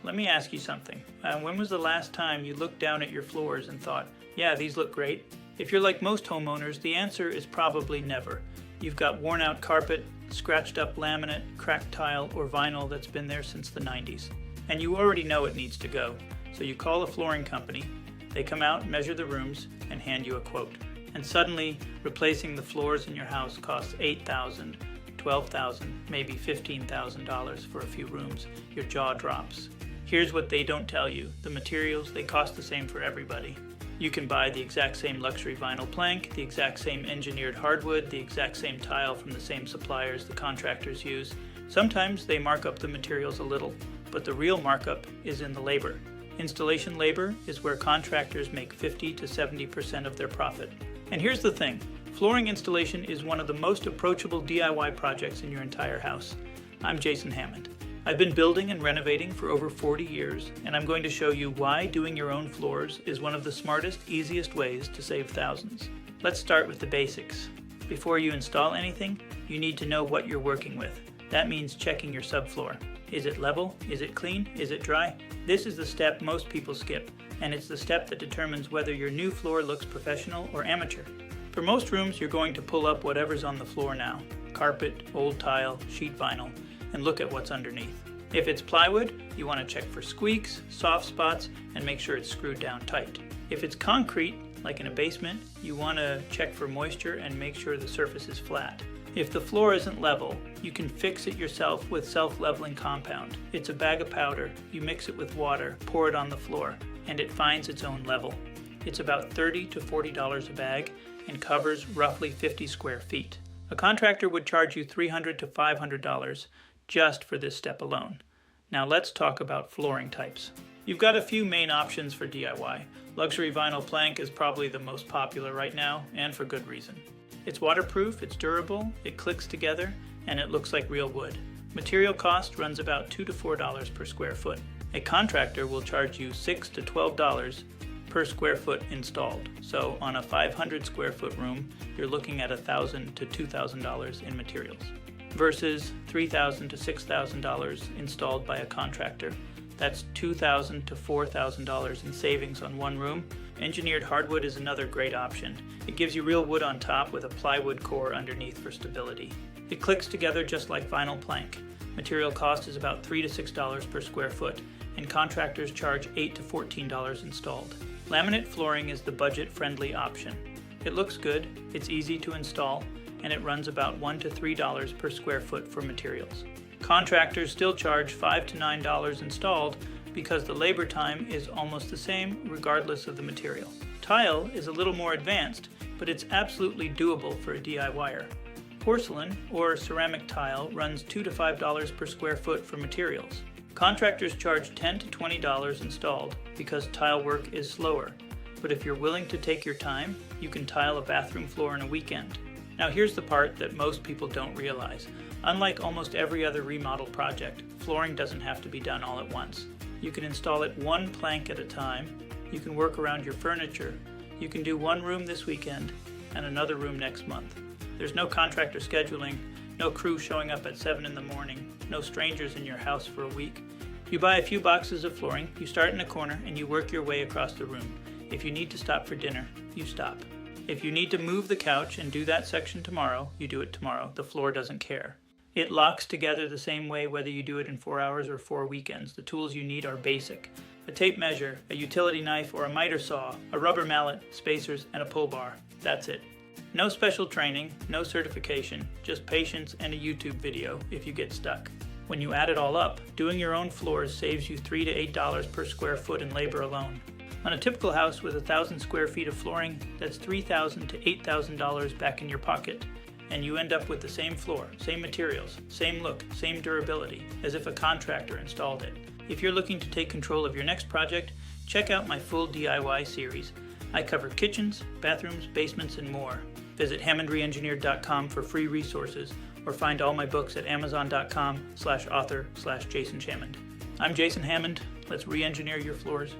Let me ask you something. When was the last time you looked down at your floors and thought, yeah, these look great? If you're like most homeowners, the answer is probably never. You've got worn out carpet, scratched up laminate, cracked tile, or vinyl that's been there since the 90s. And you already know it needs to go. So you call a flooring company, they come out, measure the rooms, and hand you a quote. And suddenly, replacing the floors in your house costs $8,000, $12,000, maybe $15,000 for a few rooms. Your jaw drops. Here's what they don't tell you. The materials, they cost the same for everybody. You can buy the exact same luxury vinyl plank, the exact same engineered hardwood, the exact same tile from the same suppliers the contractors use. Sometimes they mark up the materials a little, but the real markup is in the labor. Installation labor is where contractors make 50 to 70% of their profit. And here's the thing, flooring installation is one of the most approachable DIY projects in your entire house. I'm Jason Hammond. I've been building and renovating for over 40 years, and I'm going to show you why doing your own floors is one of the smartest, easiest ways to save thousands. Let's start with the basics. Before you install anything, you need to know what you're working with. That means checking your subfloor. Is it level? Is it clean? Is it dry? This is the step most people skip, and it's the step that determines whether your new floor looks professional or amateur. For most rooms, you're going to pull up whatever's on the floor now. Carpet, old tile, sheet vinyl, and look at what's underneath. If it's plywood, you want to check for squeaks, soft spots, and make sure it's screwed down tight. If it's concrete, like in a basement, you want to check for moisture and make sure the surface is flat. If the floor isn't level, you can fix it yourself with self-leveling compound. It's a bag of powder, you mix it with water, pour it on the floor, and it finds its own level. It's about $30 to $40 a bag and covers roughly 50 square feet. A contractor would charge you $300 to $500 just for this step alone. Now let's talk about flooring types. You've got a few main options for DIY. Luxury vinyl plank is probably the most popular right now, and for good reason. It's waterproof, it's durable, it clicks together, and it looks like real wood. Material cost runs about $2 to $4 per square foot. A contractor will charge you $6 to $12 per square foot installed. So on a 500 square foot room, you're looking at $1,000 to $2,000 in materials, versus $3,000 to $6,000 installed by a contractor. That's $2,000 to $4,000 in savings on one room. Engineered hardwood is another great option. It gives you real wood on top with a plywood core underneath for stability. It clicks together just like vinyl plank. Material cost is about $3 to $6 per square foot, and contractors charge $8 to $14 installed. Laminate flooring is the budget-friendly option. It looks good, it's easy to install, and it runs about $1 to $3 per square foot for materials. Contractors still charge $5 to $9 installed because the labor time is almost the same regardless of the material. Tile is a little more advanced, but it's absolutely doable for a DIYer. Porcelain or ceramic tile runs $2 to $5 per square foot for materials. Contractors charge $10 to $20 installed because tile work is slower, but if you're willing to take your time, you can tile a bathroom floor in a weekend. Now here's the part that most people don't realize. Unlike almost every other remodel project, flooring doesn't have to be done all at once. You can install it one plank at a time, you can work around your furniture, you can do one room this weekend and another room next month. There's no contractor scheduling, no crew showing up at 7 in the morning, no strangers in your house for a week. You buy a few boxes of flooring, you start in a corner and you work your way across the room. If you need to stop for dinner, you stop. If you need to move the couch and do that section tomorrow, you do it tomorrow. The floor doesn't care. It locks together the same way whether you do it in 4 hours or 4 weekends. The tools you need are basic. A tape measure, a utility knife or a miter saw, a rubber mallet, spacers, and a pull bar. That's it. No special training, no certification, just patience and a YouTube video if you get stuck. When you add it all up, doing your own floors saves you $3 to $8 per square foot in labor alone. On a typical house with 1,000 square feet of flooring, that's $3,000 to $8,000 back in your pocket. And you end up with the same floor, same materials, same look, same durability, as if a contractor installed it. If you're looking to take control of your next project, check out my full DIY series. I cover kitchens, bathrooms, basements, and more. Visit hammondreengineered.com for free resources, or find all my books at amazon.com/author/Jason Hammond. I'm Jason Hammond. Let's re-engineer your floors